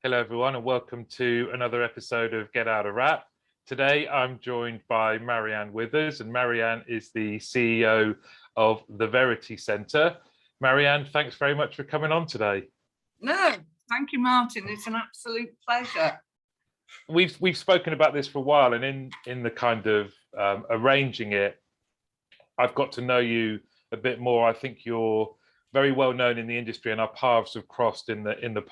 Hello, everyone, and welcome to another episode of Get Out of Rap. Today, I'm joined by Marianne Withers, and Marianne is the CEO of the Verity Centre. Marianne, thanks very much for coming on today. No, thank you, Martin. It's an absolute pleasure. We've spoken about this for a while, and in the kind of arranging it, I've got to know you a bit more. I think you're very well known in the industry, and our paths have crossed in the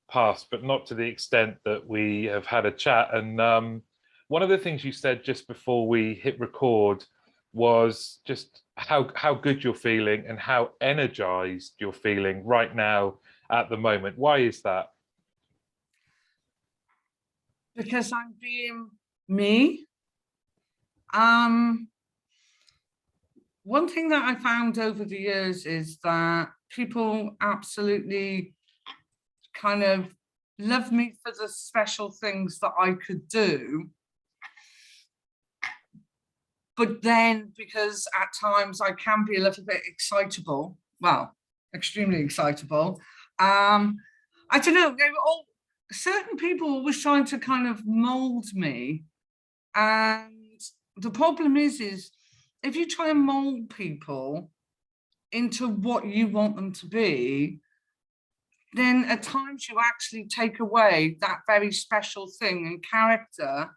past, but not to the extent that we have had a chat. And one of the things you said just before we hit record was just how good you're feeling and how energized you're feeling right now at the moment. Why is that? Because I'm being me. One thing that I found over the years is that people absolutely kind of love me for the special things that I could do. But then, because at times I can be a little bit excitable, well, extremely excitable, I don't know, they were all, certain people always trying to kind of mold me. And the problem is if you try and mold people into what you want them to be, then at times you actually take away that very special thing and character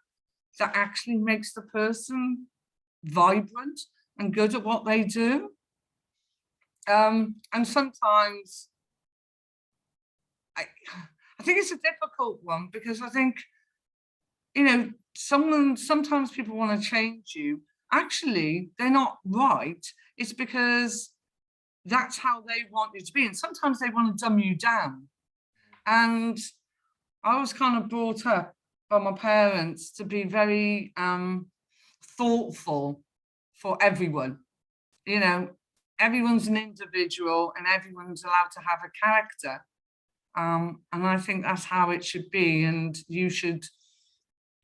that actually makes the person vibrant and good at what they do. And sometimes I think it's a difficult one, because I think, you know, sometimes people want to change you. Actually, they're not right. It's because that's how they want you to be. And sometimes they want to dumb you down. And I was kind of brought up by my parents to be very thoughtful for everyone. You know, everyone's an individual and everyone's allowed to have a character. And I think that's how it should be. And you should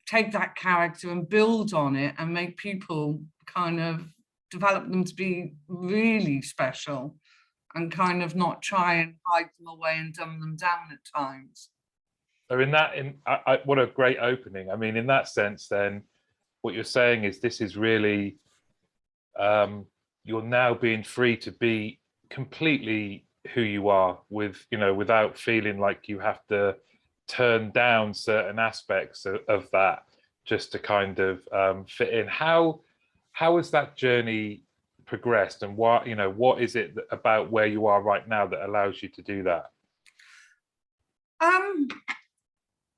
take that character and build on it and make people kind of develop them to be really special, and kind of not try and hide them away and dumb them down at times. So what a great opening. I mean, in that sense, then what you're saying is this is really, you're now being free to be completely who you are, without feeling like you have to turn down certain aspects of that just to kind of fit in. How has that journey progressed, and what is it about where you are right now that allows you to do that?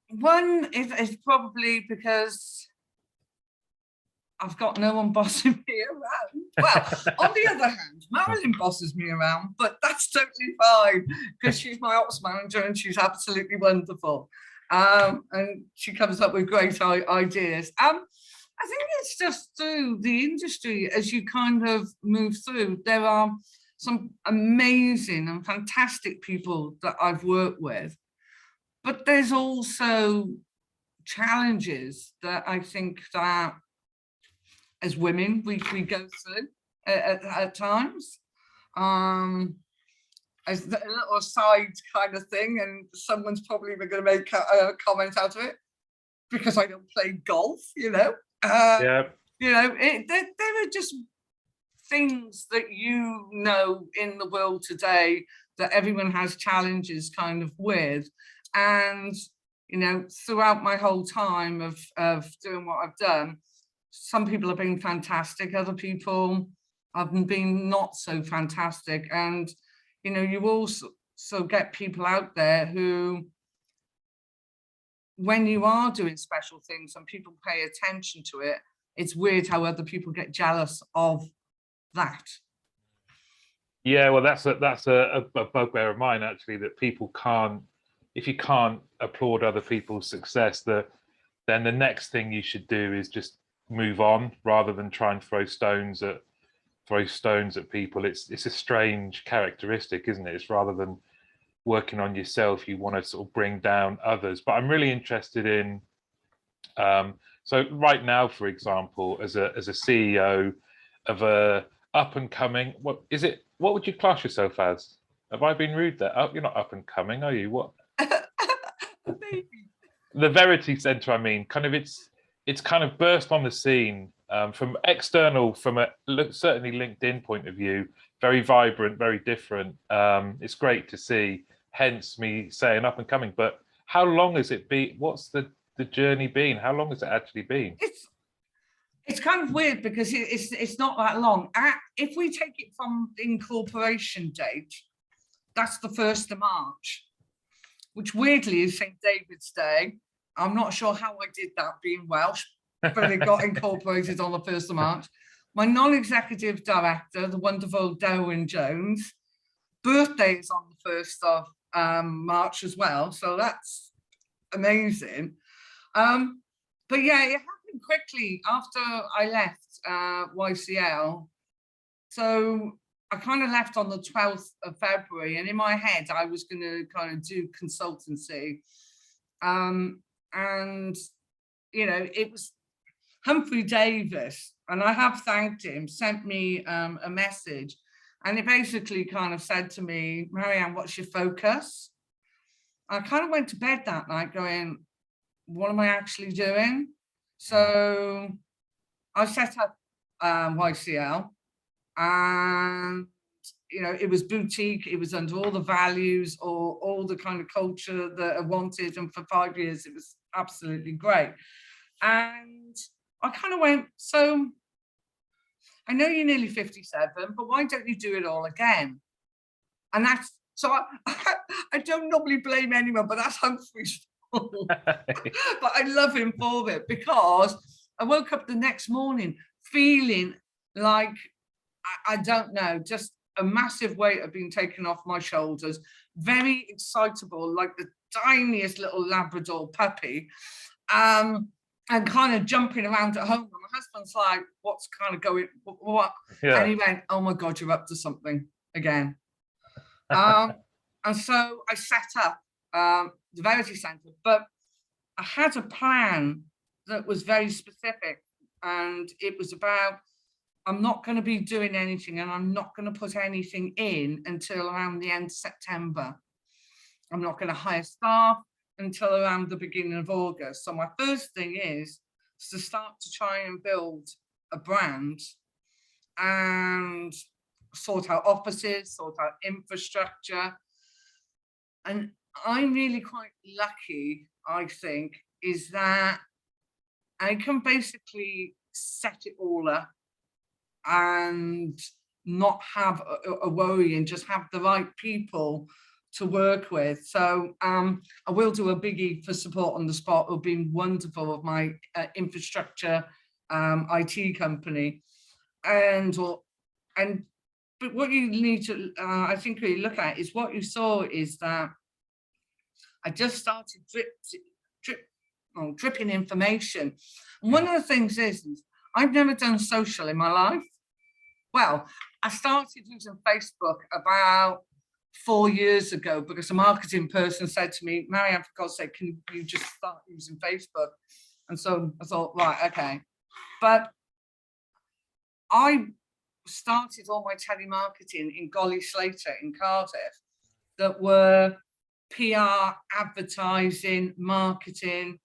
One is probably because I've got no one bossing me around. Well, on the other hand, Marilyn bosses me around, but that's totally fine, because she's my ops manager and she's absolutely wonderful. And she comes up with great ideas. I think it's just through the industry, as you kind of move through, there are some amazing and fantastic people that I've worked with. But there's also challenges that I think that as women we go through at times. As a little aside kind of thing, and someone's probably going to make a comment out of it, because I don't play golf, Yeah. There are just things that in the world today that everyone has challenges kind of with. And throughout my whole time of doing what I've done, some people have been fantastic, other people have been not so fantastic. And you also get people out there who, when you are doing special things and people pay attention to it, it's weird how other people get jealous of that. Yeah, well, that's a bugbear of mine, actually, that people can't, if you can't applaud other people's success, then the next thing you should do is just move on, rather than try and throw stones at people. It's a strange characteristic, isn't it? It's rather than working on yourself, you want to sort of bring down others. But I'm really interested in, so right now, for example, as a CEO of a up and coming, what would you class yourself as? Have I been rude there? Oh, you're not up and coming, are you? What? The Verity Centre, I mean, kind of it's kind of burst on the scene from external, from a certainly LinkedIn point of view, very vibrant, very different. It's great to see, hence me saying up and coming. But how long has it been? What's the journey been? How long has it actually been? It's kind of weird because it's not that long. If we take it from the incorporation date, that's the 1st of March, which weirdly is St. David's Day. I'm not sure how I did that being Welsh, but it got incorporated on the 1st of March. My non-executive director, the wonderful Darwin Jones, birthday is on the 1st of March as well. So that's amazing. But yeah, it happened quickly after I left YCL. So I kind of left on the 12th of February, and in my head, I was going to kind of do consultancy. And, you know, it was Humphrey Davis, and I have thanked him, sent me a message, and he basically kind of said to me, Marianne, what's your focus? I kind of went to bed that night going, what am I actually doing? So I set up YCL, and you know, it was boutique, it was under all the values or all the kind of culture that I wanted, and for 5 years it was absolutely great. And I kind of went, so I know you're nearly 57, but why don't you do it all again? And that's, so I don't normally blame anyone, but that's Humphrey's fault. But I love him for it, because I woke up the next morning feeling like, I don't know, just a massive weight had been taken off my shoulders, very excitable, like the tiniest little Labrador puppy, and kind of jumping around at home. And my husband's like, what's kind of going, what? Yeah. And he went, oh my God, you're up to something again. And so I set up the Verity Centre, but I had a plan that was very specific, and it was about, I'm not going to be doing anything, and I'm not going to put anything in until around the end of September. I'm not going to hire staff until around the beginning of August. So my first thing is to start to try and build a brand and sort out offices, sort out infrastructure. And I'm really quite lucky, I think, is that I can basically set it all up and not have a worry, and just have the right people to work with. So I will do a biggie for support on the spot. It'll be wonderful of my infrastructure IT company. But what you need to, I think, really look at is what you saw is that I just started dripping information. And one of the things is I've never done social in my life. Well, I started using Facebook about 4 years ago because a marketing person said to me, Marianne, for God's sake, can you just start using Facebook? And so I thought, right, okay. But I started all my telemarketing in Golly Slater in Cardiff, that were PR, advertising, marketing.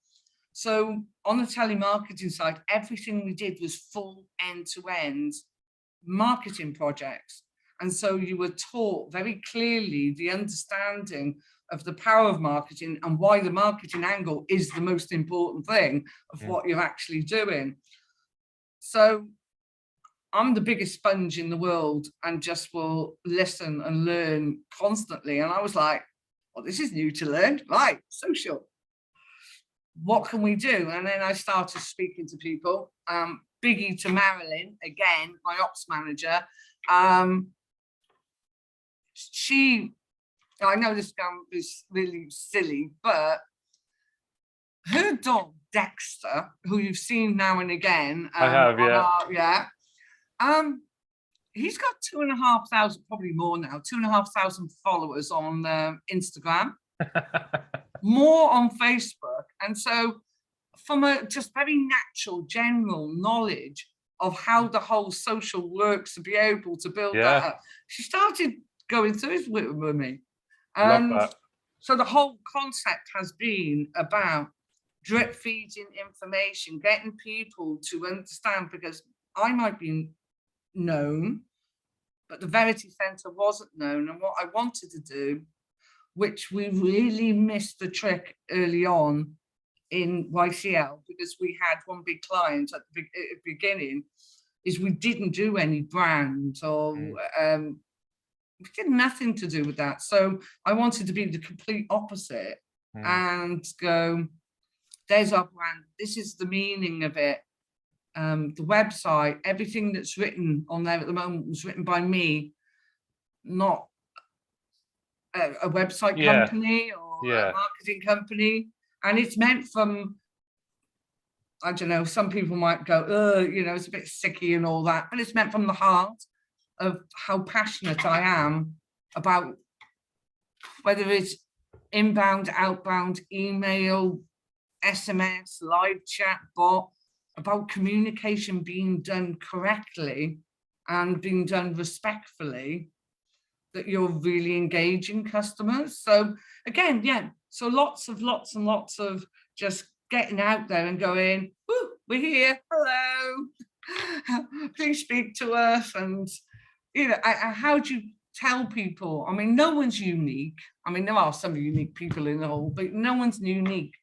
So on the telemarketing side, everything we did was full end-to-end marketing projects. And so you were taught very clearly the understanding of the power of marketing and why the marketing angle is the most important thing of what you're actually doing. So I'm the biggest sponge in the world and just will listen and learn constantly. And I was like, well, this is new to learn, right? Social. What can we do? And then I started speaking to people. Biggie to Marilyn, again, my ops manager. I know this is really silly, but her dog Dexter, who you've seen now and again, I have, yeah. He's got 2,500, probably more now, 2,500 followers on Instagram, more on Facebook. And so from a just very natural, general knowledge of how the whole social works to be able to build that up, she started going through it with me. And So the whole concept has been about drip feeding information, getting people to understand, because I might be known, but the Verity Centre wasn't known. And what I wanted to do, which we really missed the trick early on in YCL, because we had one big client at the beginning, is we didn't do any brand or we did nothing to do with that. So I wanted to be the complete opposite and go, there's our brand. This is the meaning of it. The website, everything that's written on there at the moment was written by me, not a website company or a marketing company. And it's meant from, I don't know, some people might go, you know, it's a bit sicky and all that, but it's meant from the heart of how passionate I am about whether it's inbound, outbound, email, SMS, live chat, bot, about communication being done correctly and being done respectfully, that you're really engaging customers. So again, so lots and lots of just getting out there and going, woo, we're here, hello, please speak to us. And you know, how do you tell people? I mean, no one's unique. I mean, there are some unique people in the whole, but no one's unique.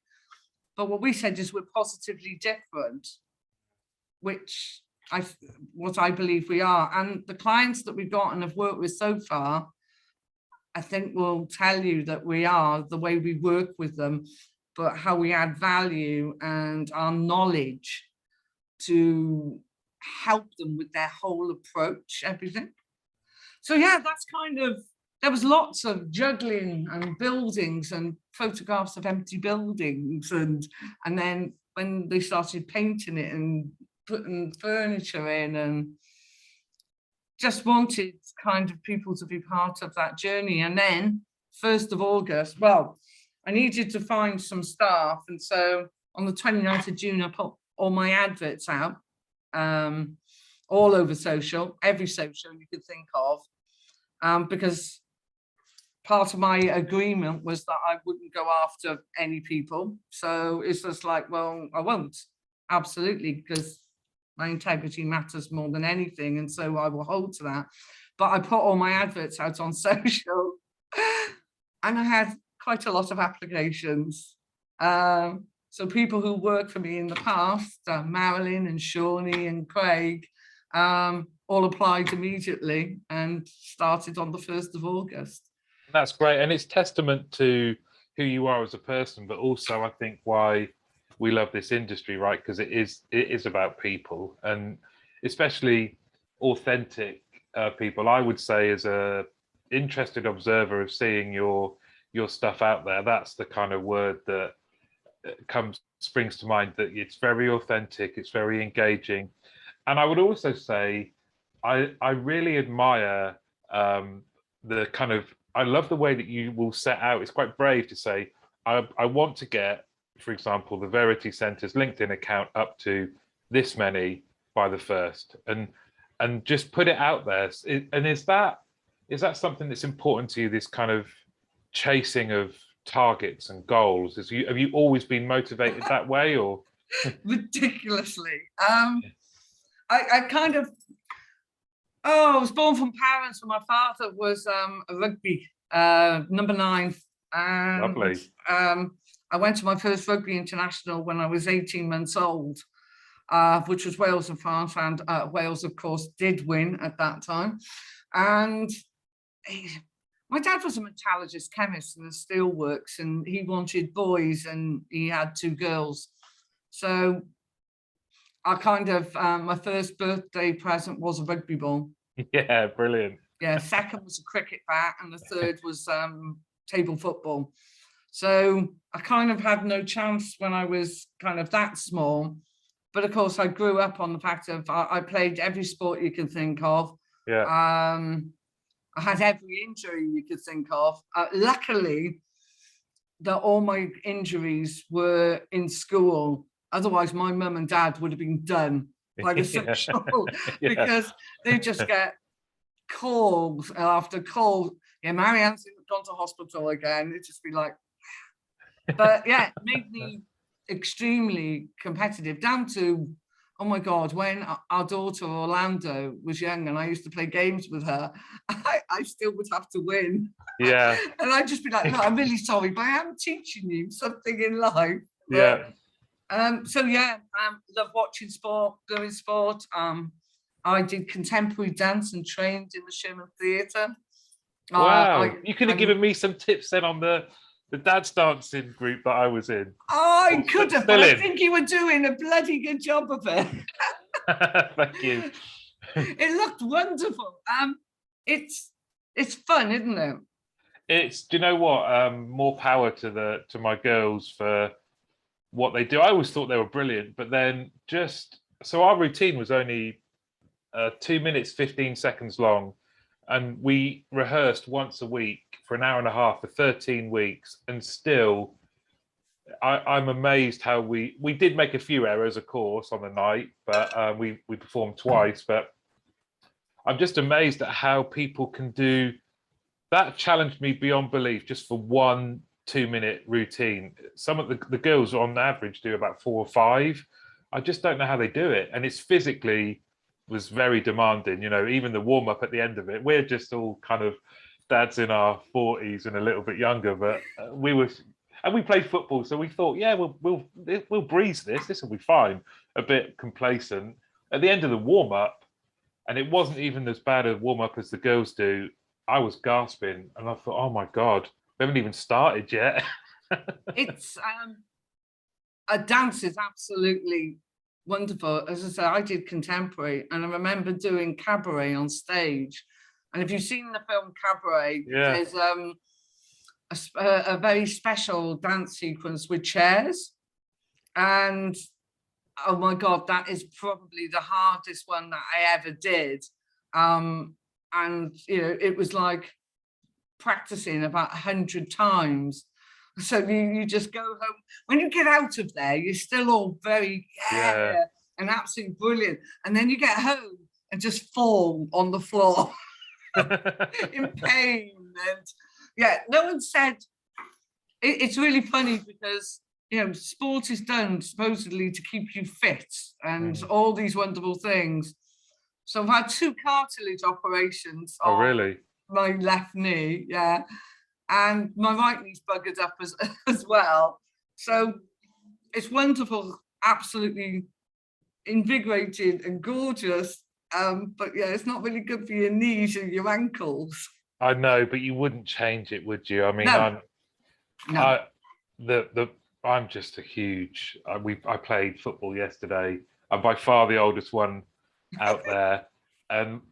But what we said is we're positively different, which what I believe we are. And the clients that we've got and have worked with so far, I think will tell you that we are, the way we work with them, but how we add value and our knowledge to help them with their whole approach, everything. So yeah, that's kind of, there was lots of juggling and buildings and photographs of empty buildings. And then when they started painting it and putting furniture in, and just wanted kind of people to be part of that journey. And then 1st of August, well, I needed to find some staff. And so on the 29th of June, I put all my adverts out, all over social, every social you could think of, because part of my agreement was that I wouldn't go after any people. So it's just like, well, I won't, absolutely, because my integrity matters more than anything. And so I will hold to that. But I put all my adverts out on social and I had quite a lot of applications. So people who worked for me in the past, Marilyn and Shawnee and Craig, all applied immediately and started on the 1st of August. That's great. And it's testament to who you are as a person, but also I think why we love this industry, right? Because it is about people, and especially authentic people. I would say, as a interested observer of seeing your stuff out there, that's the kind of word that springs to mind, that it's very authentic, it's very engaging. And I would also say I really admire the kind of, I love the way that you will set out. It's quite brave to say, I want to get, for example, the Verity Centre's LinkedIn account up to this many by the 1st, and just put it out there. And is that something that's important to you, this kind of chasing of targets and goals? Have you always been motivated that way, or? Ridiculously. I kind of, I was born from parents, and my father was a rugby number 9. And Lovely. I went to my first rugby international when I was 18 months old, which was Wales and France, and Wales, of course, did win at that time. And my dad was a metallurgist chemist in the steelworks, and he wanted boys, and he had 2 girls. So I kind of, my first birthday present was a rugby ball. Yeah, brilliant. Yeah, second was a cricket bat, and the third was table football. So I kind of had no chance when I was kind of that small. But of course, I grew up on the fact of I played every sport you can think of. Yeah. I had every injury you could think of. Luckily, that all my injuries were in school. Otherwise, my mum and dad would have been done by the social because they just get calls after calls. Yeah, Marianne's in the gone to hospital again. It'd just be like, but yeah, it made me extremely competitive, down to, oh my God, when our daughter Orlando was young and I used to play games with her, I still would have to win. Yeah. And I'd just be like, look, I'm really sorry, but I am teaching you something in life. Yeah. So yeah, love watching sport, doing sport. I did contemporary dance and trained in the Sherman Theatre. Wow. You could have given me some tips then on the dance dancing group that I was in. I could have, but I in. think you were doing a bloody good job of it. Thank you. It looked wonderful. It's fun, isn't it? It's, do you know what? More power to my girls for what they do. I always thought they were brilliant, but then so our routine was only 2 minutes 15 seconds long, and we rehearsed once a week for an hour and a half for 13 weeks, and still I'm amazed how we did make a few errors, of course, on the night, but we performed twice. But I'm just amazed at how people can do that. Challenged me beyond belief, just for 1 2-minute routine. Some of the girls on average do about 4 or 5. I just don't know how they do it, and it's physically was very demanding. You know, even the warm up at the end of it, we're just all kind of dads in our 40s and a little bit younger, but we played football, so we thought, yeah, we'll breeze this. This will be fine. A bit complacent at the end of the warm up, and it wasn't even as bad a warm up as the girls do. I was gasping, and I thought, oh my God, we haven't even started yet. It's a dance is absolutely wonderful. As I say, I did contemporary, and I remember doing cabaret on stage. And if you've seen the film Cabaret, Yeah. there's a very special dance sequence with chairs, and oh my God, that is probably the hardest one that I ever did. And you know, it was like practicing about 100 times. So you just go home. When you get out of there, you're still all very and absolutely brilliant. And then you get home and just fall on the floor in pain. And yeah, no one said, it's really funny because, you know, sport is done supposedly to keep you fit and all these wonderful things. So I've had 2 cartilage operations. Oh, really? My left knee, yeah, and my right knee's buggered up as well. So it's wonderful, absolutely invigorated and gorgeous. But yeah, it's not really good for your knees and your ankles. I know, but you wouldn't change it, would you? I mean, I'm just a huge. I played football yesterday. I'm by far the oldest one out there, and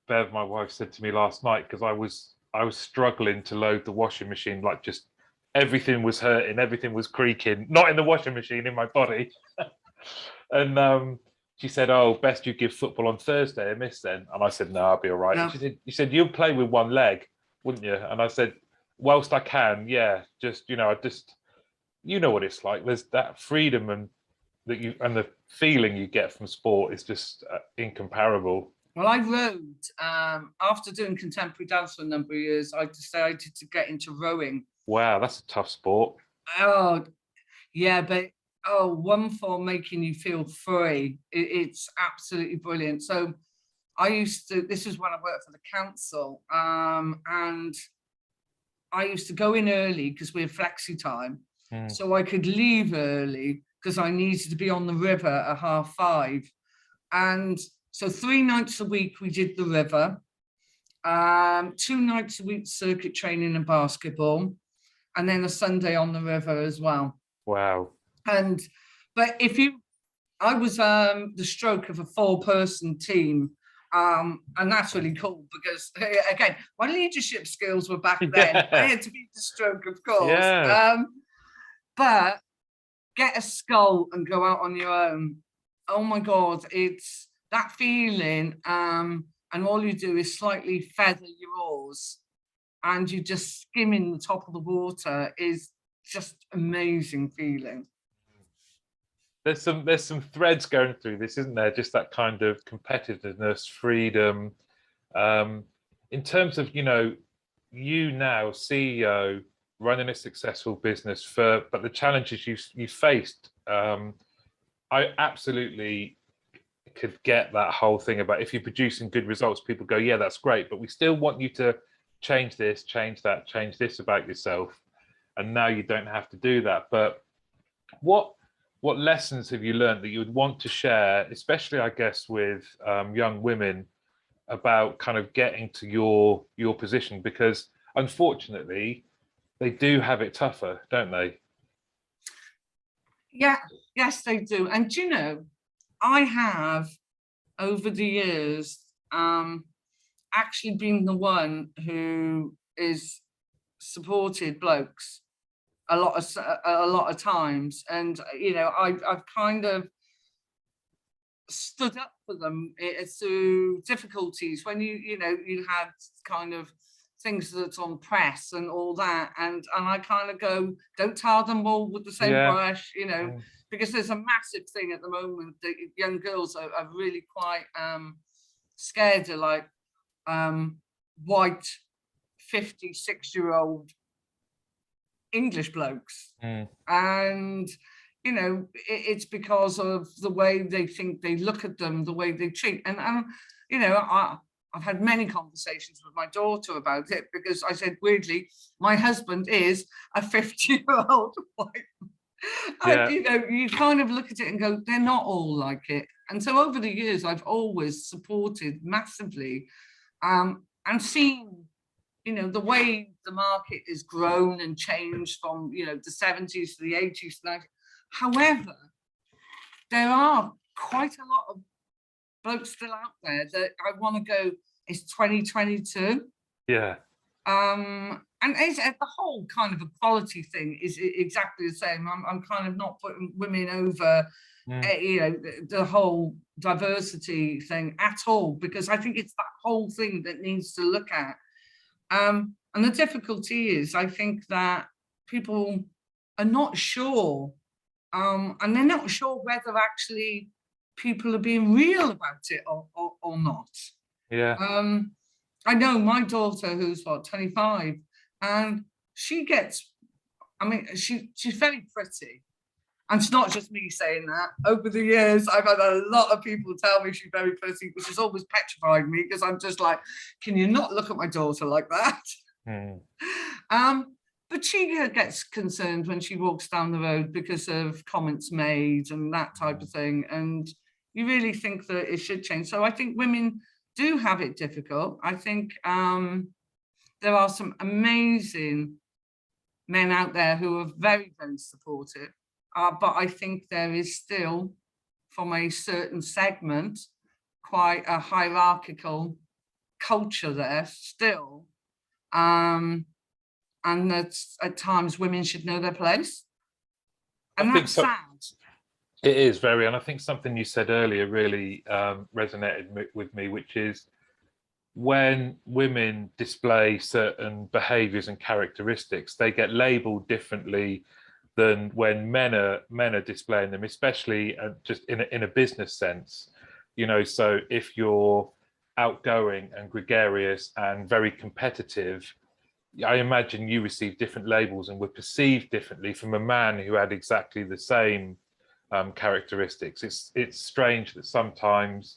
Bev, my wife, said to me last night, because I was struggling to load the washing machine, like just everything was hurting, everything was creaking, not in the washing machine, in my body. And she said, "Oh, best you give football on Thursday a miss then." And I said, "No, I'll be all right." No. And she said, "You'll play with one leg, wouldn't you?" And I said, "Whilst I can, yeah, just, you know, you know what it's like. There's that freedom and the feeling you get from sport is just incomparable." Well, I rowed, after doing contemporary dance for a number of years, I decided to get into rowing. Wow, that's a tough sport. Oh, yeah, but one for making you feel free. It's absolutely brilliant. So this is when I worked for the council, and I used to go in early because we had flexi time. So I could leave early because I needed to be on the river at 5:30. And so 3 nights a week we did the river, 2 nights a week circuit training and basketball, and then a Sunday on the river as well. Wow. But I was the stroke of a 4-person team, and that's really cool because, again, my leadership skills were back then. I had to be the stroke, of course. Yeah. But get a scull and go out on your own. Oh my God, it's that feeling. And all you do is slightly feather your oars, and you're just skimming the top of the water. Is just amazing feeling. There's some threads going through this, isn't there? Just that kind of competitiveness, freedom. In terms of, you know, you now, CEO, running a successful business, but the challenges you faced, I absolutely could get that whole thing about if you're producing good results, people go, yeah, that's great, but we still want you to change this, change that, change this about yourself. And now you don't have to do that. But what lessons have you learned that you would want to share, especially, I guess, with young women, about kind of getting to your position? Because unfortunately, they do have it tougher, don't they? Yeah, yes, they do. And you know, I have over the years actually been the one who is supported blokes a lot of times, and you know, I've kind of stood up for them through difficulties when you know you had kind of things that's on press and all that, and I kind of go, don't tar them all with the same Yeah. brush, you know, because there's a massive thing at the moment that young girls are really quite scared of, like white 56-year-old English blokes. And you know, it's because of the way they think, they look at them, the way they treat. And you know, I've had many conversations with my daughter about it, because I said, weirdly, my husband is a 50-year-old white. Yeah. And you know, you kind of look at it and go, they're not all like it. And so over the years, I've always supported massively, and seen, you know, the way the market has grown and changed from, you know, the 70s to the 80s to 90s. However, there are quite a lot of blokes still out there that I want to go, it's 2022. Yeah. And it's, the whole kind of equality thing is exactly the same. I'm kind of not putting women over, you know, the whole diversity thing at all, because I think it's that whole thing that needs to look at. And the difficulty is, I think that people are not sure, and they're not sure whether actually people are being real about it or not. Yeah. I know my daughter, who's what, 25, and she gets, I mean, she's very pretty. And it's not just me saying that. Over the years, I've had a lot of people tell me she's very pretty, which has always petrified me, because I'm just like, can you not look at my daughter like that? But she gets concerned when she walks down the road because of comments made and that type of thing. And you really think that it should change. So I think women do have it difficult. I think there are some amazing men out there who are very, very supportive. But I think there is still, from a certain segment, quite a hierarchical culture there still. And that at times women should know their place. And that's sad. It is very, and I think something you said earlier really resonated with me, which is when women display certain behaviors and characteristics, they get labeled differently than when men are displaying them, especially just in a business sense. You know, so if you're outgoing and gregarious and very competitive, I imagine you receive different labels and were perceived differently from a man who had exactly the same characteristics. It's strange that sometimes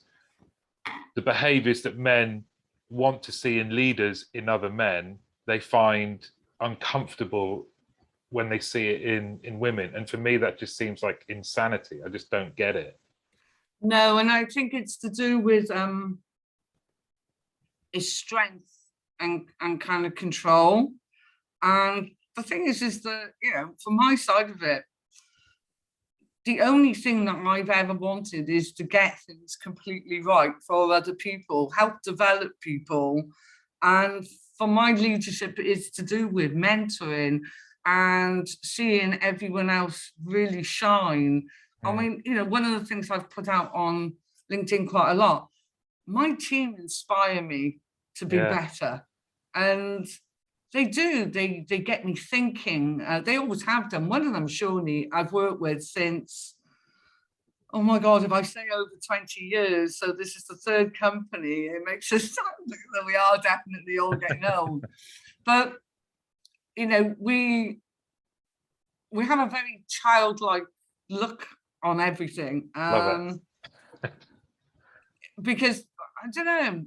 the behaviors that men want to see in leaders in other men, they find uncomfortable when they see it in women. And for me, that just seems like insanity. I just don't get it. No, and I think it's to do with his strength and kind of control. And the thing is that, you know, from my side of it, the only thing that I've ever wanted is to get things completely right for other people, help develop people. And for my leadership, is to do with mentoring and seeing everyone else really shine. I mean, you know, one of the things I've put out on LinkedIn quite a lot, my team inspire me to be better. And they do, they get me thinking. They always have done. One of them, Shawnee, I've worked with since, oh my God, if I say over 20 years, so this is the third company, it makes us sound that we are definitely all getting old. But you know, we have a very childlike look on everything. Love it. Because I don't know,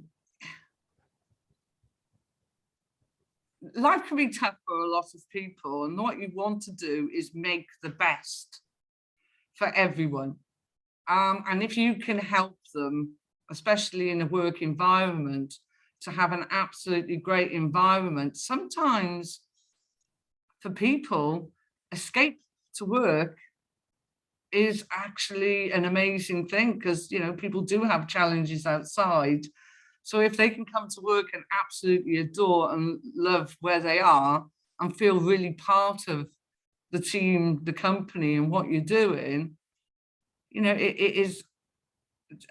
life can be tough for a lot of people, and what you want to do is make the best for everyone. And if you can help them, especially in a work environment, to have an absolutely great environment, sometimes for people, escape to work is actually an amazing thing, because you know, people do have challenges outside. So if they can come to work and absolutely adore and love where they are and feel really part of the team, the company, and what you're doing, you know, it is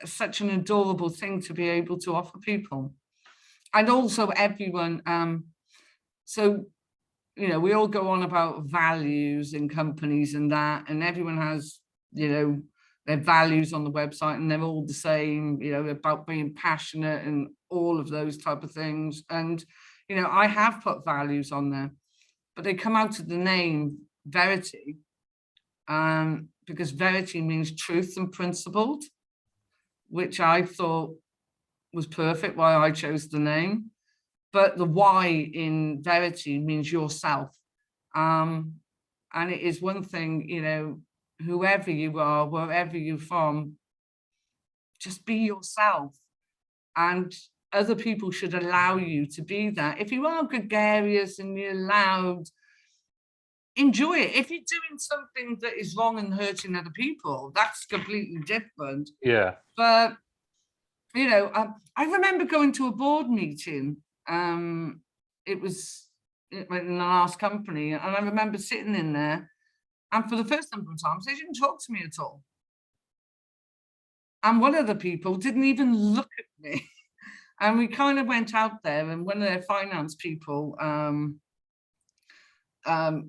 such an adorable thing to be able to offer people. And also everyone, so you know, we all go on about values in companies and that, and everyone has, you know, their values on the website, and they're all the same, you know, about being passionate and all of those type of things. And you know, I have put values on there, but they come out of the name Verity, because Verity means truth and principled, which I thought was perfect, why I chose the name. But the Y in Verity means yourself. And it is one thing, you know, whoever you are, wherever you're from, just be yourself. And other people should allow you to be that. If you are gregarious and you're loud, enjoy it. If you're doing something that is wrong and hurting other people, that's completely different. Yeah. But, you know, I remember going to a board meeting. It was in the last company, and I remember sitting in there, and for the first number of times, they didn't talk to me at all. And one of the people didn't even look at me. And we kind of went out there, and one of their finance people,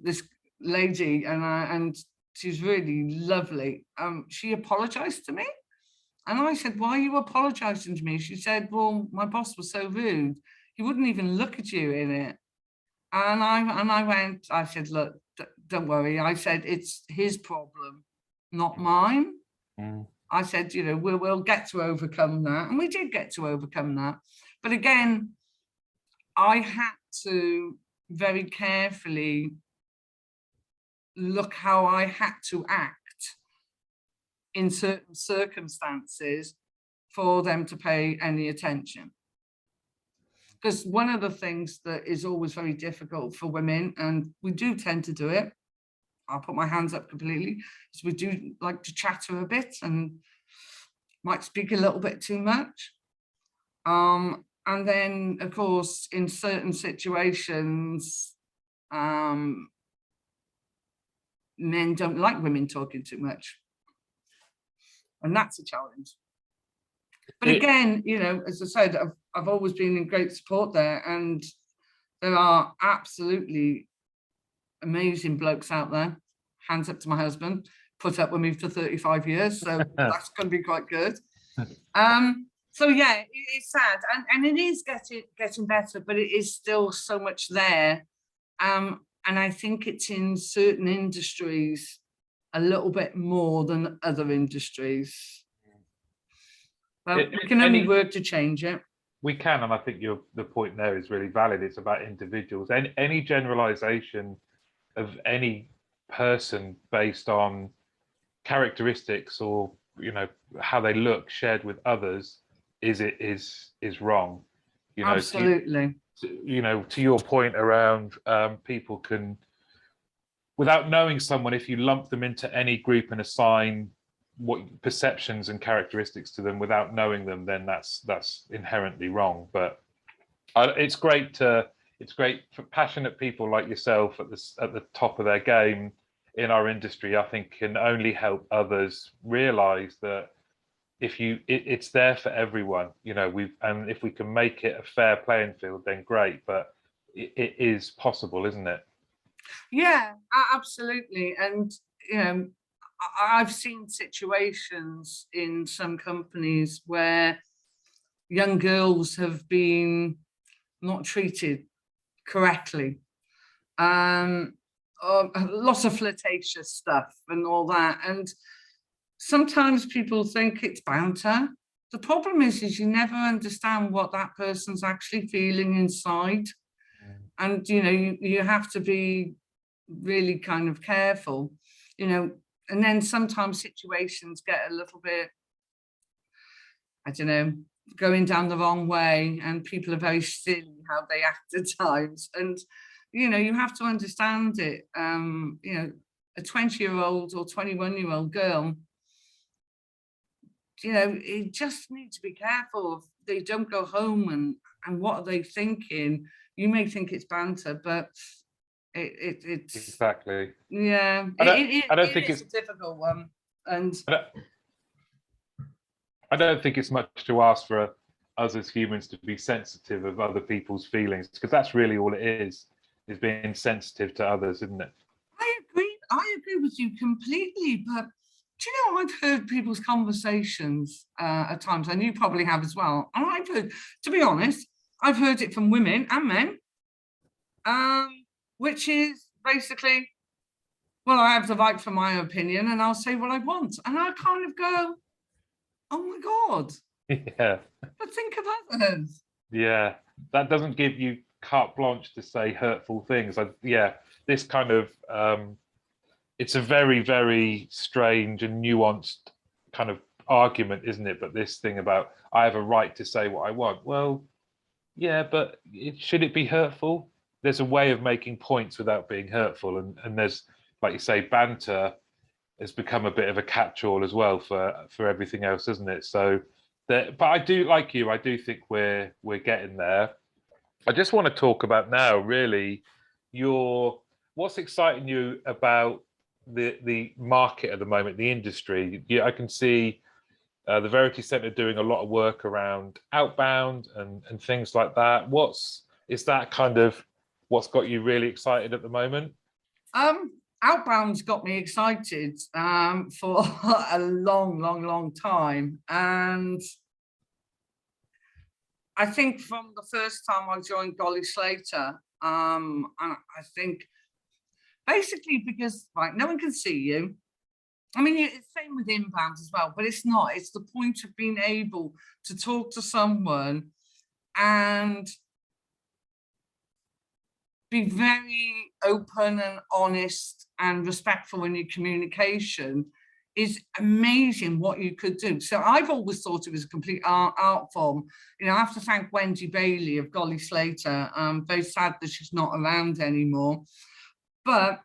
this lady, and she's really lovely, she apologized to me. And I said, why are you apologizing to me? She said, well, my boss was so rude. He wouldn't even look at you in it. And I said, look, don't worry. I said, it's his problem, not mine. I said, you know, we'll get to overcome that. And we did get to overcome that. But again, I had to very carefully look how I had to act in certain circumstances for them to pay any attention. Because one of the things that is always very difficult for women, and we do tend to do it, I'll put my hands up completely, is we do like to chatter a bit and might speak a little bit too much. And then, of course, in certain situations, men don't like women talking too much. And that's a challenge. But again, you know, as I said, I've always been in great support there, and there are absolutely amazing blokes out there. Hands up to my husband, put up with me for 35 years, so that's going to be quite good. So yeah, it's sad, and it is getting better, but it is still so much there. And I think it's in certain industries a little bit more than other industries. But we can only work to change it. We can, and I think the point there is really valid. It's about individuals. Any generalization of any person based on characteristics or, you know, how they look shared with others is wrong. You know, absolutely. You know, to your point around people can, without knowing someone, if you lump them into any group and assign what perceptions and characteristics to them without knowing them, then that's inherently wrong. But it's great for passionate people like yourself at the top of their game in our industry. I think can only help others realize that it's there for everyone. You know, and if we can make it a fair playing field, then great. But it is possible, isn't it? Yeah, absolutely. And you know, I've seen situations in some companies where young girls have been not treated correctly. Lots of flirtatious stuff and all that. And sometimes people think it's banter. The problem is you never understand what that person's actually feeling inside. And, you know, you have to be really kind of careful, you know, and then sometimes situations get a little bit, I don't know, going down the wrong way, and people are very silly how they act at times. And, you know, you have to understand it. You know, a 20-year-old or 21-year-old girl, you know, you just need to be careful of they don't go home and what are they thinking? You may think it's banter, but it's Exactly. yeah, I don't think it's it's a difficult one. And I don't think it's much to ask for us as humans to be sensitive of other people's feelings, because that's really all it is being sensitive to others, isn't it? I agree with you completely. But do you know, I've heard people's conversations at times, and you probably have as well. And I've heard, to be honest, I've heard it from women and men, which is basically, well, I have the right for my opinion, and I'll say what I want. And I kind of go, oh my God. Yeah. But think of others. Yeah. That doesn't give you carte blanche to say hurtful things. Yeah, this kind of it's a very, very strange and nuanced kind of argument, isn't it? But this thing about I have a right to say what I want. Well, yeah, but should it be hurtful? There's a way of making points without being hurtful, and there's, like you say, banter has become a bit of a catch-all as well for everything else, isn't it? So, but I do, like you, I do think we're getting there. I just want to talk about now, really, what's exciting you about the market at the moment, the industry. Yeah, I can see the Verity Centre doing a lot of work around Outbound and things like that. Is that kind of what's got you really excited at the moment? Outbound's got me excited for a long time. And I think from the first time I joined Golly Slater, and I think basically because, right, no one can see you. I mean, it's same with inbound as well, but it's not. It's the point of being able to talk to someone and be very open and honest and respectful in your communication is amazing what you could do. So I've always thought it was a complete art form. You know, I have to thank Wendy Bailey of Golly Slater. I'm very sad that she's not around anymore. But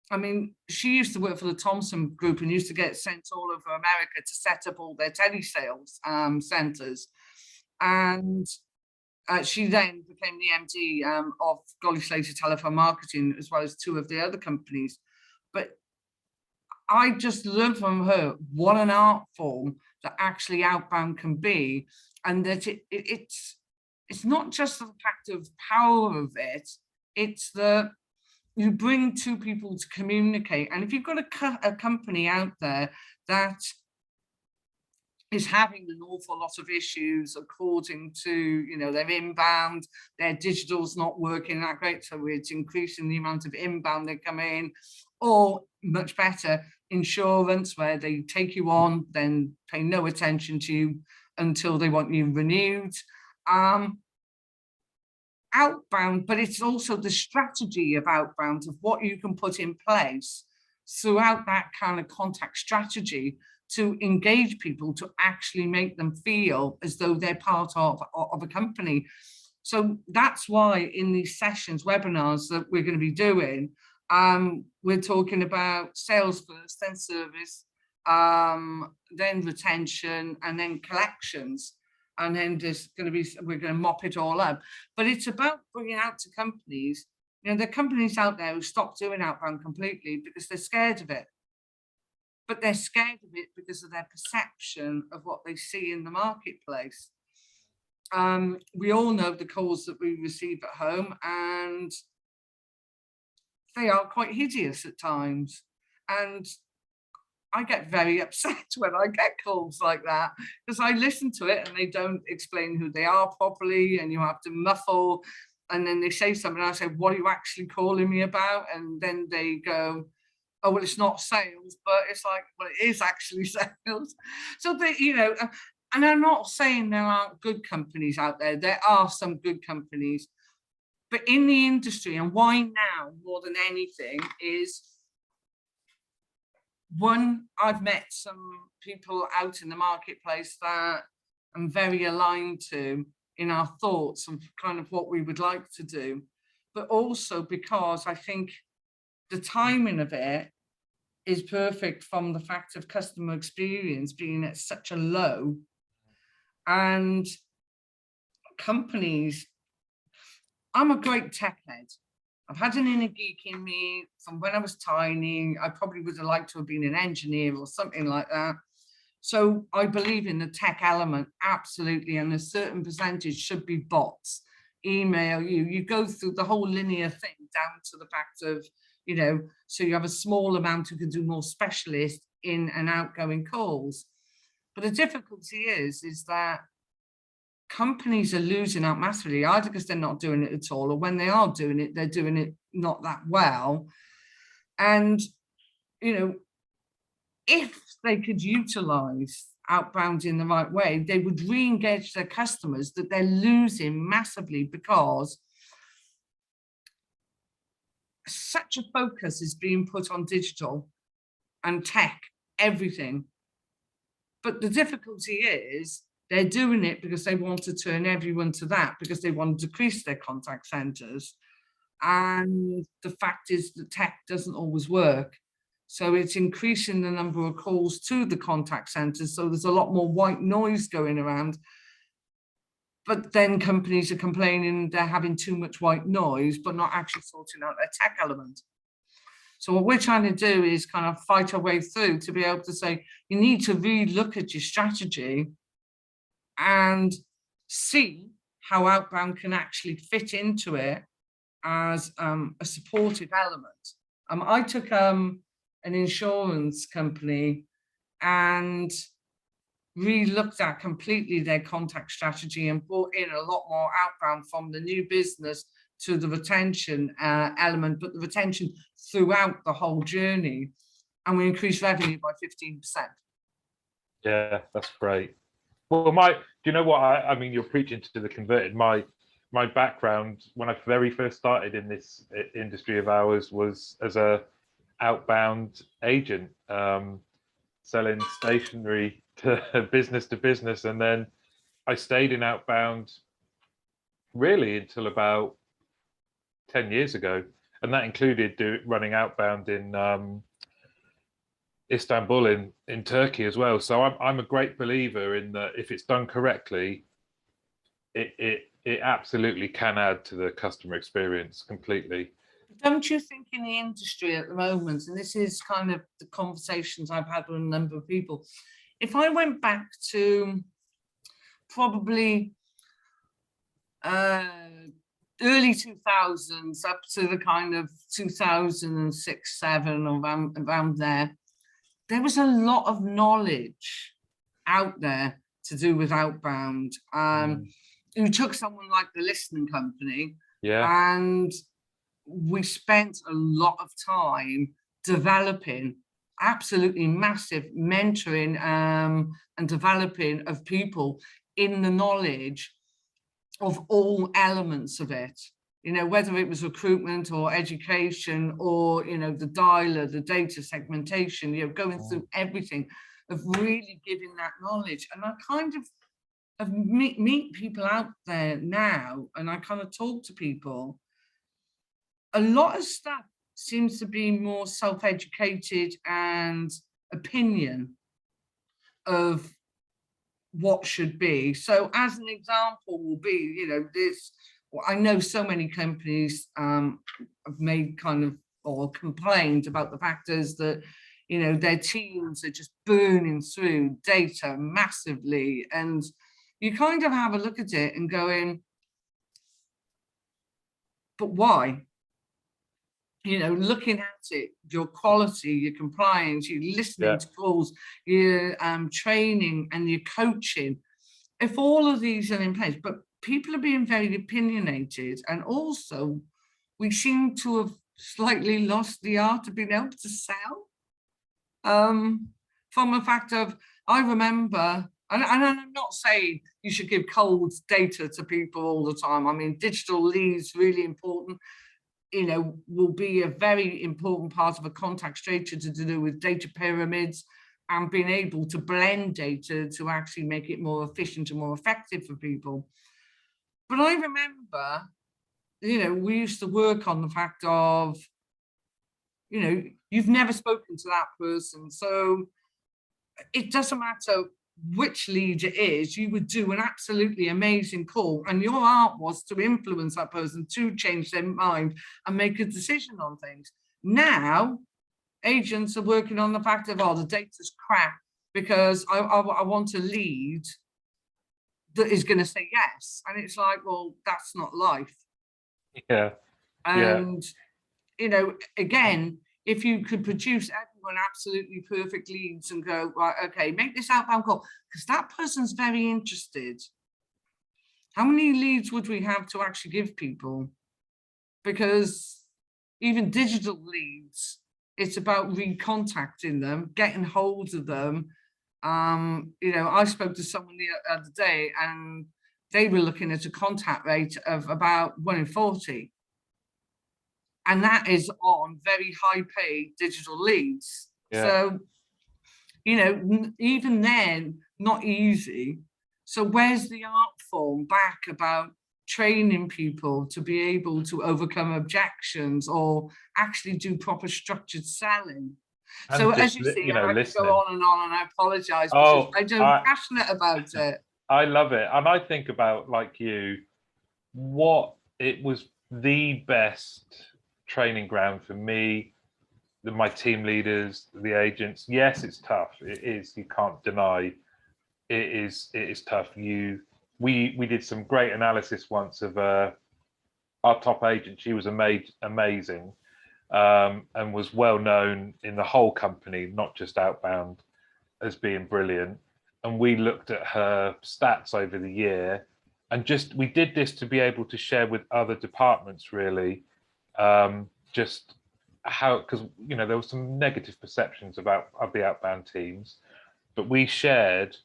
I mean, she used to work for the Thompson Group and used to get sent all over America to set up all their telesales centers. And she then became the MD of Golly Slater Telephone Marketing, as well as two of the other companies. But I just learned from her what an art form that actually Outbound can be, and that it's not just the fact of power of it, it's the you bring two people to communicate. And if you've got a company out there that is having an awful lot of issues according to, you know, their inbound, their digital's not working that great, so it's increasing the amount of inbound that come in, or much better, insurance, where they take you on, then pay no attention to you until they want you renewed. Outbound, but it's also the strategy of Outbound, of what you can put in place throughout that kind of contact strategy to engage people, to actually make them feel as though they're part of a company. So that's why in these sessions, webinars that we're going to be doing, we're talking about sales first, then service, then retention, and then collections. And then there's going to be, we're going to mop it all up. But it's about bringing out to companies, you know, there are companies out there who stopped doing outbound completely because they're scared of it. But they're scared of it because of their perception of what they see in the marketplace. We all know the calls that we receive at home, and they are quite hideous at times. And I get very upset when I get calls like that, because I listen to it and they don't explain who they are properly, and you have to muffle. and then they say something, and I say, what are you actually calling me about? And then they go, oh, well, it's not sales, but it's like, well, it is actually sales. So they, you know, and I'm not saying there aren't good companies out there. There are some good companies, but in the industry, and why now more than anything is, one, I've met some people out in the marketplace that I'm very aligned to in our thoughts and kind of what we would like to do, but also because I think the timing of it is perfect from the fact of customer experience being at such a low, and companies, I'm a great tech head. I've had an inner geek in me from when I was tiny. I probably would have liked to have been an engineer or something like that. So I believe in the tech element, absolutely. And a certain percentage should be bots, email you go through the whole linear thing down to the fact of, you know, so you have a small amount who can do more specialist in and outgoing calls. But the difficulty is that companies are losing out massively, either because they're not doing it at all, or when they are doing it, they're doing it not that well. And, you know, if they could utilize outbound in the right way, they would re-engage their customers that they're losing massively, because such a focus is being put on digital and tech, everything. But the difficulty is they're doing it because they want to turn everyone to that, because they want to decrease their contact centers. And the fact is that tech doesn't always work. So it's increasing the number of calls to the contact centers. So there's a lot more white noise going around. But then companies are complaining they're having too much white noise, but not actually sorting out their tech element. So what we're trying to do is kind of fight our way through to be able to say, you need to really look at your strategy and see how outbound can actually fit into it as a supportive element. I took an insurance company and re-looked at completely their contact strategy and brought in a lot more outbound from the new business to the retention element, but the retention throughout the whole journey. And we increased revenue by 15%. Yeah, that's great. Well, do you know what? I mean, you're preaching to the converted. My background when I very first started in this industry of ours was as a outbound agent, selling stationery to business, and then I stayed in outbound really until about 10 years ago, and that included running outbound in Istanbul in Turkey as well. So I'm a great believer in that if it's done correctly, it absolutely can add to the customer experience completely. Don't you think in the industry at the moment, and this is kind of the conversations I've had with a number of people, if I went back to probably early 2000s up to the kind of 2006, 7, or around there was a lot of knowledge out there to do with outbound. You took someone like the Listening Company, and we spent a lot of time developing absolutely massive mentoring and developing of people in the knowledge of all elements of it, you know, whether it was recruitment or education or, you know, the dialer, the data segmentation, you know, going through everything, of really giving that knowledge. And I kind of meet people out there now, and I kind of talk to people. A lot of stuff seems to be more self-educated and opinion of what should be. So as an example will be, you know, this, well, I know so many companies have made kind of, or complained about the fact is that, you know, their teams are just burning through data massively. And you kind of have a look at it and going, but why? You know, looking at it, your quality, your compliance, your listening to calls, your training and your coaching, if all of these are in place, but people are being very opinionated, and also we seem to have slightly lost the art of being able to sell. From a fact of, I remember, and I'm not saying you should give cold data to people all the time. I mean, digital leads really important, you know, will be a very important part of a contact strategy to do with data pyramids and being able to blend data to actually make it more efficient and more effective for people. But I remember, you know, we used to work on the fact of, you know, you've never spoken to that person, so it doesn't matter which lead it is, you would do an absolutely amazing call, and your art was to influence that person to change their mind and make a decision on things. Now, agents are working on the fact of, oh, the data's crap because I want a lead that is going to say yes. And it's like, well, that's not life. Yeah. And, you know, again, if you could produce everyone absolutely perfect leads and go, right, okay, make this outbound call, because that person's very interested. How many leads would we have to actually give people? Because even digital leads, it's about recontacting them, getting hold of them. You know, I spoke to someone the other day and they were looking at a contact rate of about 1 in 40. And that is on very high paid digital leads. Yeah. So, you know, even then, not easy. So where's the art form back about training people to be able to overcome objections or actually do proper structured selling? And so just, as you see, you know, I could go on, and I apologize because I'm passionate about it. I love it. And I think about, like you, what it was the best training ground for me, my team leaders, the agents. Yes, it's tough. It is. You can't deny it is tough. We did some great analysis once of our top agent. She was amazing, and was well known in the whole company, not just Outbound, as being brilliant. And we looked at her stats over the year, and we did this to be able to share with other departments, really, just how, because, you know, there were some negative perceptions of the Outbound teams, but we shared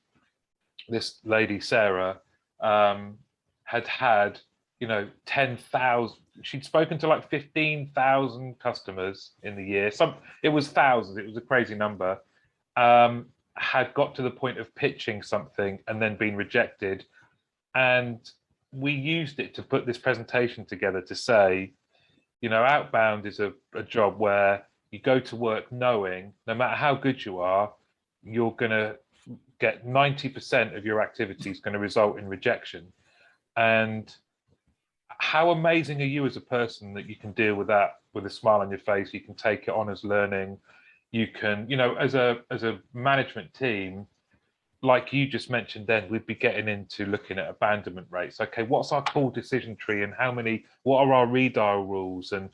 this lady, Sarah, had, you know, 10,000, she'd spoken to like 15,000 customers in the year. It was thousands, it was a crazy number. Had got to the point of pitching something and then been rejected. And we used it to put this presentation together to say, you know, Outbound is a job where you go to work knowing no matter how good you are, you're going to get 90% of your activity is going to result in rejection. And how amazing are you as a person that you can deal with that with a smile on your face? You can take it on as learning. You can, you know, as a management team, like you just mentioned, then we'd be getting into looking at abandonment rates. Okay, what's our call decision tree, and what are our redial rules, and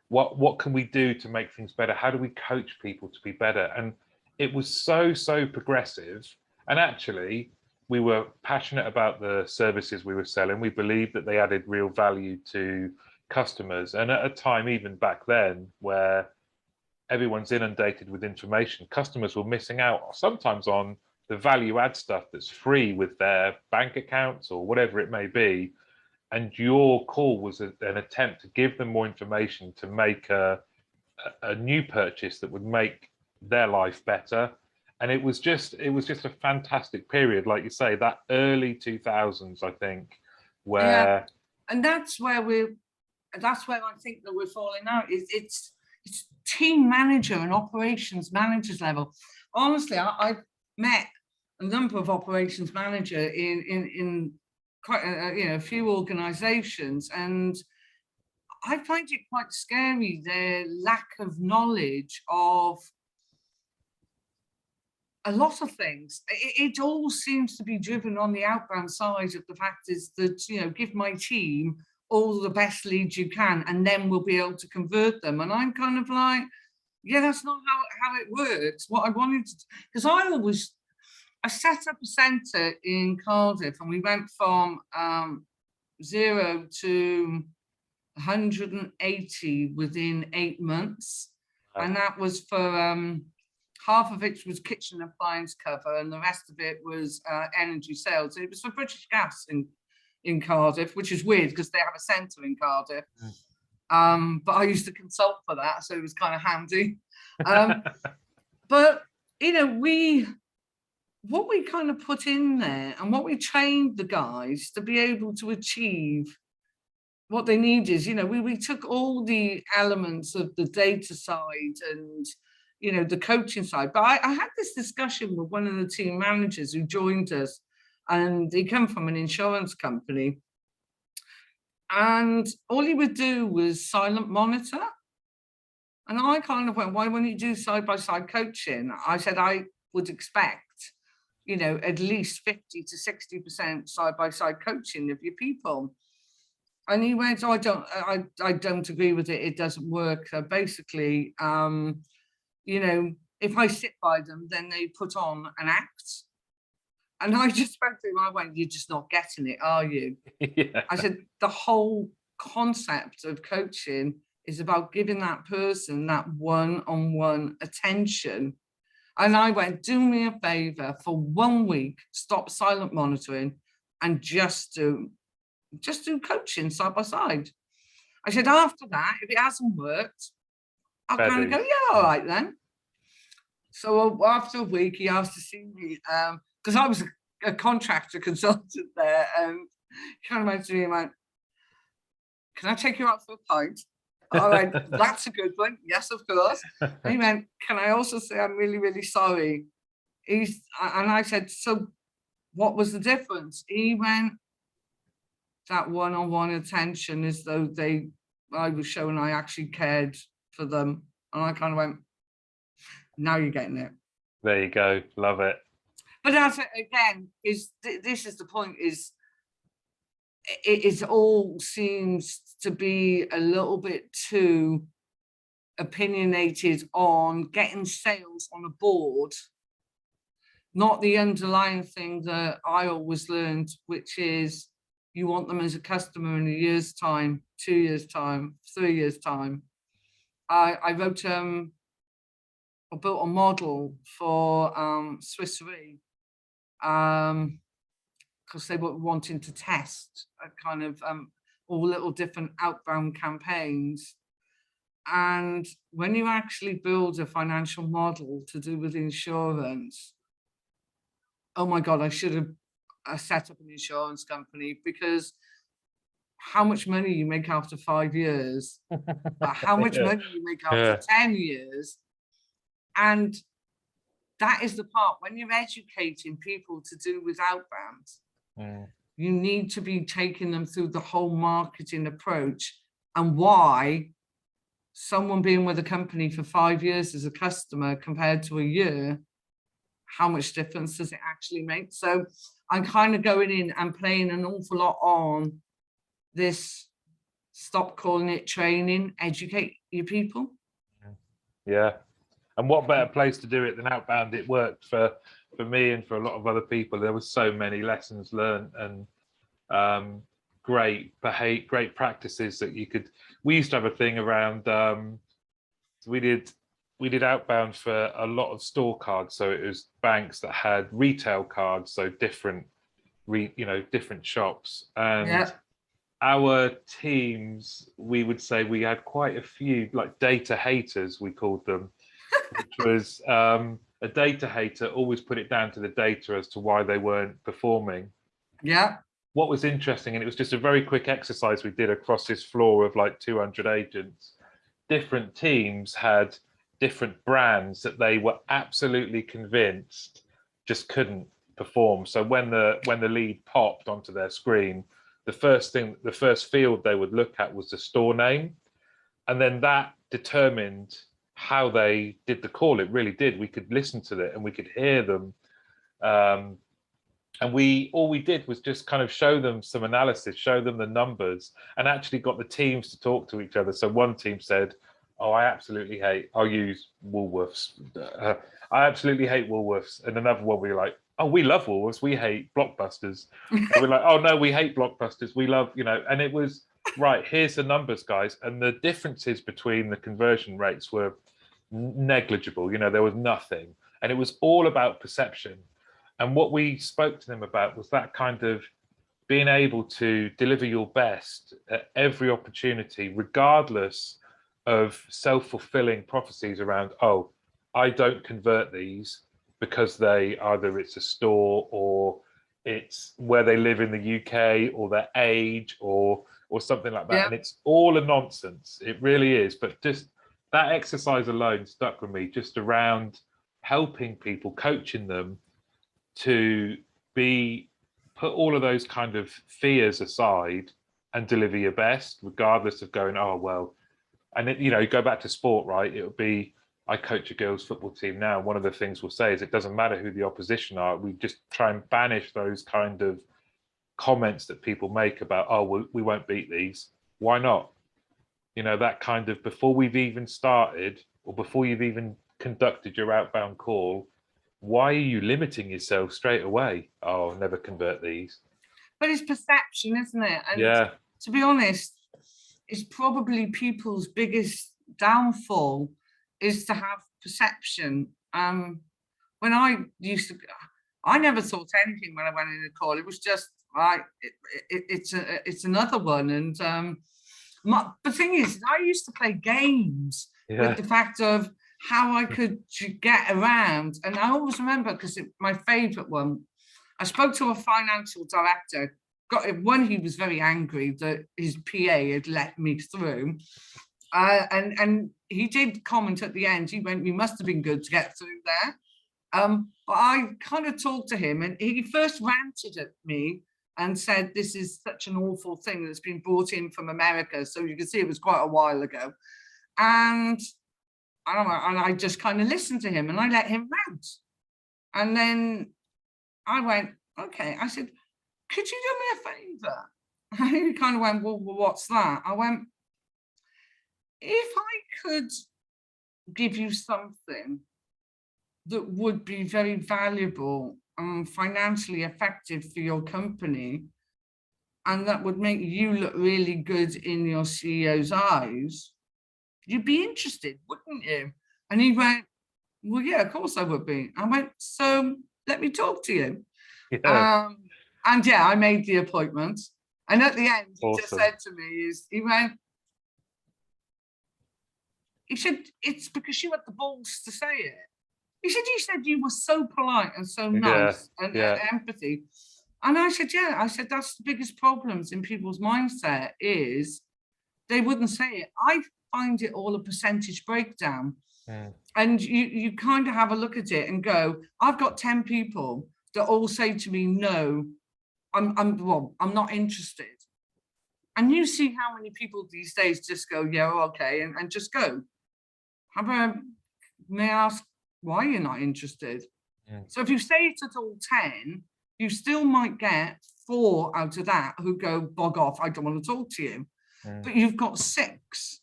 what can we do to make things better? How do we coach people to be better? And it was so progressive. And actually, we were passionate about the services we were selling. We believed that they added real value to customers. And at a time, even back then, where everyone's inundated with information, customers were missing out sometimes on the value add stuff that's free with their bank accounts or whatever it may be. And your call was an attempt to give them more information to make a new purchase that would make their life better. And it was just a fantastic period, like you say, that early 2000s, I think, where. Yeah. And that's where I think that we're falling out. It's team manager and operations managers level. Honestly, I've met a number of operations manager in quite a few organizations, and I find it quite scary, their lack of knowledge of a lot of things. It all seems to be driven on the outbound side of the fact is that, you know, give my team all the best leads you can, and then we'll be able to convert them. And I'm kind of like, yeah, that's not how it works. What I wanted to, because I set up a centre in Cardiff, and we went from 0 to 180 within 8 months. Wow. And that was for half of it was kitchen appliance cover, and the rest of it was energy sales. It was for British Gas in Cardiff, which is weird because they have a centre in Cardiff. But I used to consult for that, so it was kind of handy. But you know, what we kind of put in there and what we trained the guys to be able to achieve what they need is, you know, we took all the elements of the data side and, you know, the coaching side. But I had this discussion with one of the team managers who joined us, and he came from an insurance company. And all he would do was silent monitor. And I kind of went, why wouldn't you do side-by-side coaching? I said, I would expect, you know, at least 50 to 60% side-by-side coaching of your people. And he went, oh, I don't agree with it. It doesn't work. Basically, you know, if I sit by them, then they put on an act. And I just spoke to him. I went, you're just not getting it, are you? Yeah. I said, the whole concept of coaching is about giving that person that one-on-one attention. And I went, do me a favor, for 1 week, stop silent monitoring and just do coaching side by side. I said, after that, if it hasn't worked, I'll kind of go, yeah, all right then. So after a week, he asked to see me, because I was a contractor consultant there, and he kind of went to me and went, can I take you out for a pint? I went, that's a good one. Yes, of course. And he went, can I also say I'm really, really sorry? And I said, so what was the difference? He went, that one-on-one attention, as though I was showing I actually cared for them. And I kind of went, now you're getting it. There you go. Love it. But that's it again, this is the point, is it all seems to be a little bit too opinionated on getting sales on a board, not the underlying thing that I always learned, which is you want them as a customer in a year's time, 2 years' time, 3 years' time. I wrote I built a model for Swiss Re, because they were wanting to test a kind of all little different outbound campaigns. And when you actually build a financial model to do with insurance, oh my God, I should have set up an insurance company, because how much money you make after 5 years, but how much money you make after 10 years. And that is the part, when you're educating people to do with outbound, you need to be taking them through the whole marketing approach, and why someone being with a company for 5 years as a customer compared to a year, how much difference does it actually make? So I'm kind of going in and playing an awful lot on this, stop calling it training, educate your people. Yeah. And what better place to do it than Outbound? It worked for me and for a lot of other people. There was so many lessons learned, and great practices that you could. We used to have a thing around. We did Outbound for a lot of store cards. So it was banks that had retail cards, so different shops. And our teams, we would say we had quite a few, like data haters, we called them. Which was a data hater always put it down to the data as to why they weren't performing. Yeah. What was interesting, and it was just a very quick exercise we did across this floor of like 200 agents, different teams had different brands that they were absolutely convinced just couldn't perform. So when the lead popped onto their screen, the first field they would look at was the store name, and then that determined how they did the call. It really did. We could listen to it and we could hear them, and all we did was just kind of show them some analysis, show them the numbers, and actually got the teams to talk to each other. So one team said, oh, I'll use Woolworths, I absolutely hate Woolworths. And another one, we were like, oh, we love Woolworths, we hate Blockbusters. And we're like, oh no, we hate Blockbusters, we love, and it was, right, here's the numbers, guys. And the differences between the conversion rates were negligible. There was nothing. And it was all about perception. And what we spoke to them about was that kind of being able to deliver your best at every opportunity, regardless of self-fulfilling prophecies around, oh, I don't convert these because it's a store, or it's where they live in the UK, or their age, or something like that. Yeah. And it's all a nonsense. It really is. But just that exercise alone stuck with me, just around helping people, coaching them to put all of those kind of fears aside and deliver your best, regardless of going, oh, well, and go back to sport, right? It would be, I coach a girls' football team now. One of the things we'll say is it doesn't matter who the opposition are. We just try and banish those kind of comments that people make about, oh, we won't beat these. Why not? That kind of, before we've even started, or before you've even conducted your outbound call, why are you limiting yourself straight away? Oh, I'll never convert these. But it's perception, isn't it? And yeah. To be honest, it's probably people's biggest downfall is to have perception. When I never thought anything when I went in a call. It was just right. It's another one. And the thing is, I used to play games with the fact of how I could get around. And I always remember, because my favorite one, I spoke to a financial director. He was very angry that his PA had let me through. And he did comment at the end. He went, "We must have been good to get through there." But I kind of talked to him, and he first ranted at me and said, "This is such an awful thing that's been brought in from America." So you can see it was quite a while ago. And I just kind of listened to him, and I let him rant. And then I went, okay. I said, "Could you do me a favor?" And he kind of went, well, what's that? I went, "If I could give you something that would be very valuable and financially effective for your company, and that would make you look really good in your CEO's eyes, you'd be interested, wouldn't you?" And he went, "Well, yeah, of course I would be." I went, "So let me talk to you." Yeah. And yeah, I made the appointment. And at the end, he just Awesome. said to me, he said, "It's because you had the balls to say it." He said, "You said you were so polite and so nice and empathy." And I said, "Yeah." I said, "That's the biggest problems in people's mindset, is they wouldn't say it." I find it all a percentage breakdown. And you kind of have a look at it and go, I've got 10 people that all say to me, "No, I'm not interested." And you see how many people these days just go, "Yeah, okay," and just go. May I ask why you're not interested? So if you say it at all 10, you still might get 4 out of that who go, "Bog off, I don't want to talk to you." But you've got 6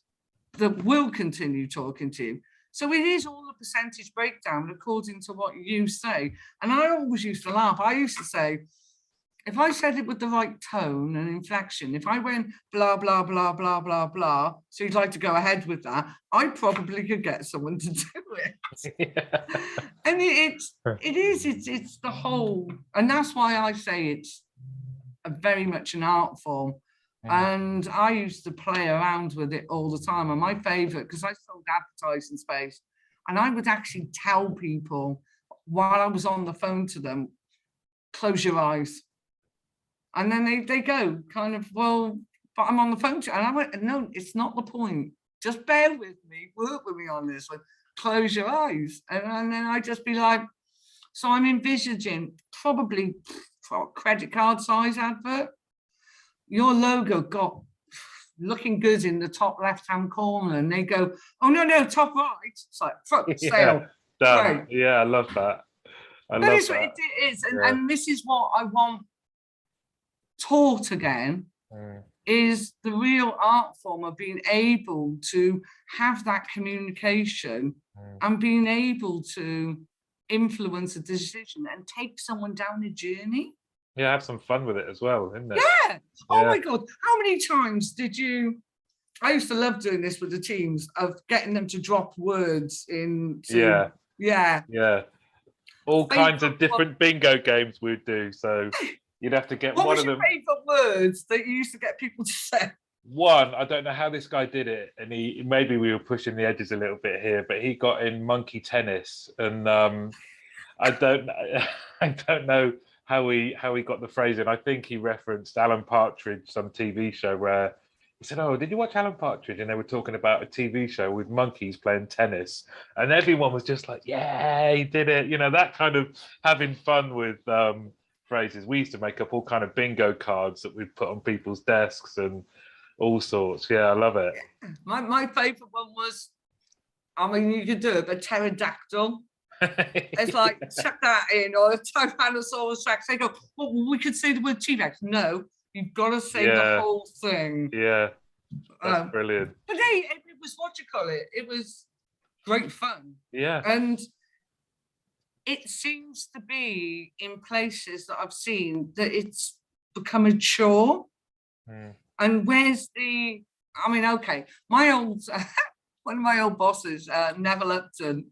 that will continue talking to you. So it is all a percentage breakdown according to what you say. And I always used to laugh. I used to say, if I said it with the right tone and inflection, if I went blah, blah, blah, blah, blah, blah, so you'd like to go ahead with that, I probably could get someone to do it. And it's the whole, and that's why I say it's very much an art form. And I used to play around with it all the time. And my favorite, because I sold advertising space, and I would actually tell people while I was on the phone to them, "Close your eyes." And then they go kind of, "Well, but I'm on the phone to you." And I went, "No, it's not the point. Just bear with me, work with me on this one. Close your eyes." And then I'd just be like, so I'm envisaging probably for a credit card size advert. Your logo got looking good in the top left-hand corner, and they go, "Oh, no, top right." It's like, front sale. Done. Yeah, I love that. It is. And this is what I want taught again, is the real art form of being able to have that communication and being able to influence a decision and take someone down a journey. Yeah, have some fun with it as well, isn't it? Yeah. Oh my God. How many times did you? I used to love doing this with the teams, of getting them to drop words into. Yeah. All kinds of different bingo games we'd do. So you'd have to get What one was of your them. favourite words that you used to get people to say? One, I don't know how this guy did it, and he maybe we were pushing the edges a little bit here, but he got in monkey tennis, and I don't I don't know how he got the phrase in. I think he referenced Alan Partridge, some TV show where he said, "Oh, did you watch Alan Partridge?" And they were talking about a TV show with monkeys playing tennis, and everyone was just like, "Yeah, he did it!" You know, that kind of having fun with phrases. We used to make up all kind of bingo cards that we'd put on people's desks and all sorts. Yeah, I love it. My favourite one was, I mean, you could do it, but pterodactyl. It's like, chuck that in, or a Tyrannosaurus Rex. They go, well, we could say the word T-Rex. No, you've got to say the whole thing. Yeah, that's brilliant. But hey, it was, what you call it? It was great fun. Yeah. And it seems to be in places that I've seen that it's become a chore. And where's the, I mean, okay, my old, one of my old bosses, Neville Upton,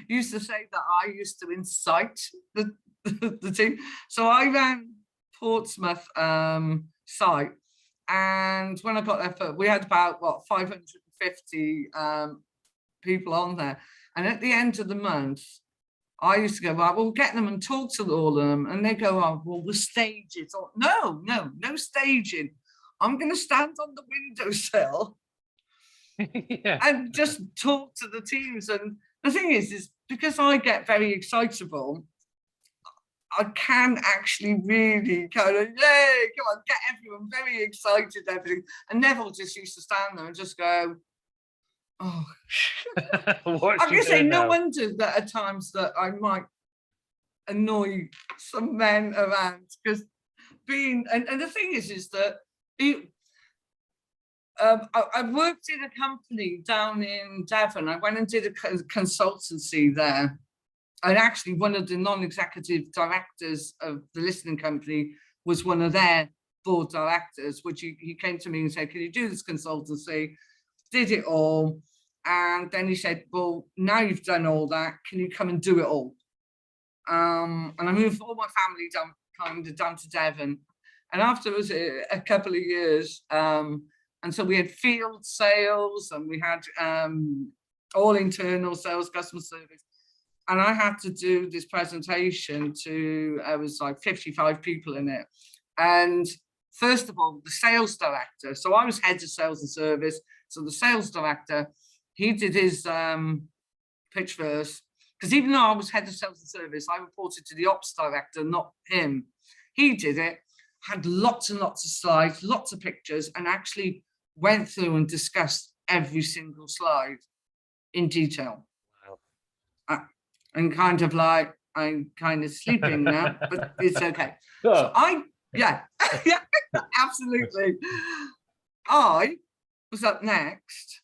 used to say that I used to incite the team. So I ran Portsmouth site, and when I got there, we had about 550 people on there, and at the end of the month, I used to go, right, we'll get them and talk to all of them, and they go, oh, well, we'll stage it. Or, no staging. I'm going to stand on the windowsill and just talk to the teams. And the thing is because I get very excitable, I can actually really kind of, yay, come on, get everyone very excited, everything. And Neville just used to stand there and just go, oh. I'm going to say, no wonder that at times that I might annoy some men around, because being, and the thing is that I worked in a company down in Devon. I went and did a consultancy there. And actually one of the non-executive directors of the listening company was one of their board directors, which he came to me and said, can you do this consultancy? Did it all. And then he said, well, now you've done all that, can you come and do it all? And I moved all my family down to Devon. And after a couple of years, and so we had field sales, and we had all internal sales, customer service. And I had to do this presentation to, I was like 55 people in it. And first of all, the sales director, so I was head of sales and service. So the sales director, he did his pitch first, because even though I was head of sales and service, I reported to the ops director, not him. He did it, had lots and lots of slides, lots of pictures, and actually went through and discussed every single slide in detail. Wow. And kind of like, I'm kind of sleeping now, but it's okay. So yeah, absolutely. I was up next,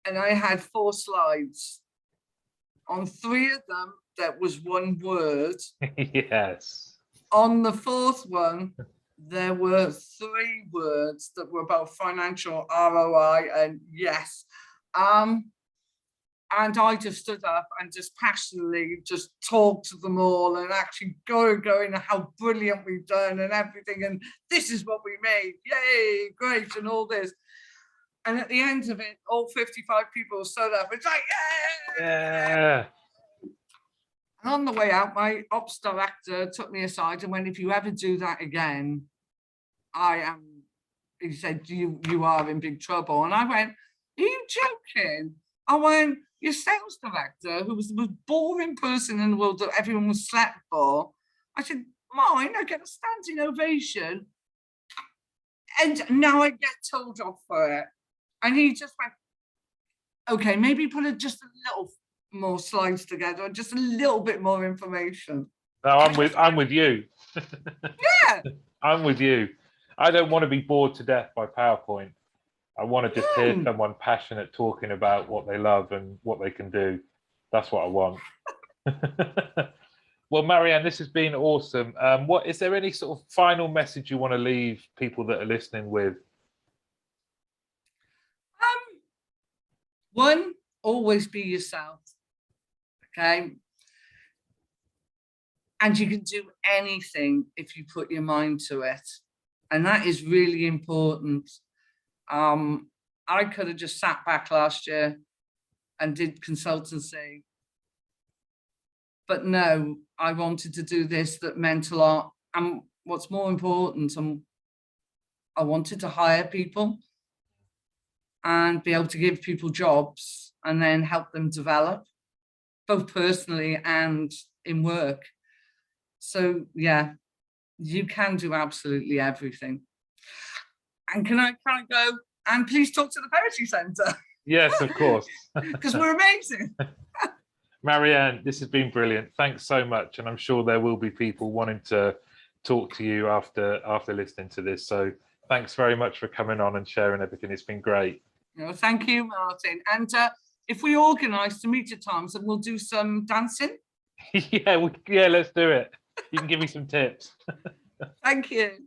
and I had 4 slides. On 3 of them, there was one word. Yes. On the 4th one, there were 3 words that were about financial ROI and yes. And I just stood up and just passionately just talked to them all, and actually going how brilliant we've done and everything, and this is what we made, yay, great, and all this. And at the end of it, all 55 people stood up. It's like, yeah. And on the way out, my ops director took me aside and went, if you ever do that again, he said, you are in big trouble. And I went, are you joking? I went, your sales director, who was the most boring person in the world that everyone was slept for, I said, mine, I get a standing ovation, and now I get told off for it. And he just went, okay, maybe put just a little more slides together and just a little bit more information. No, I'm with you. Yeah. I'm with you. I don't want to be bored to death by PowerPoint. I want to just hear someone passionate talking about what they love and what they can do. That's what I want. Well, Marianne, this has been awesome. What is there any sort of final message you want to leave people that are listening with? One, always be yourself. Okay. And you can do anything if you put your mind to it. And that is really important. I could have just sat back last year and did consultancy. But no, I wanted to do this that meant a lot. And what's more important, I wanted to hire people and be able to give people jobs and then help them develop, both personally and in work. So yeah, you can do absolutely everything. And can I go and please talk to the Verity Centre? Yes, of course. Because we're amazing. Marianne, this has been brilliant. Thanks so much. And I'm sure there will be people wanting to talk to you after listening to this. So thanks very much for coming on and sharing everything. It's been great. No, thank you, Martin. And if we organise to meet at times, and we'll do some dancing. Yeah, let's do it. You can give me some tips. Thank you.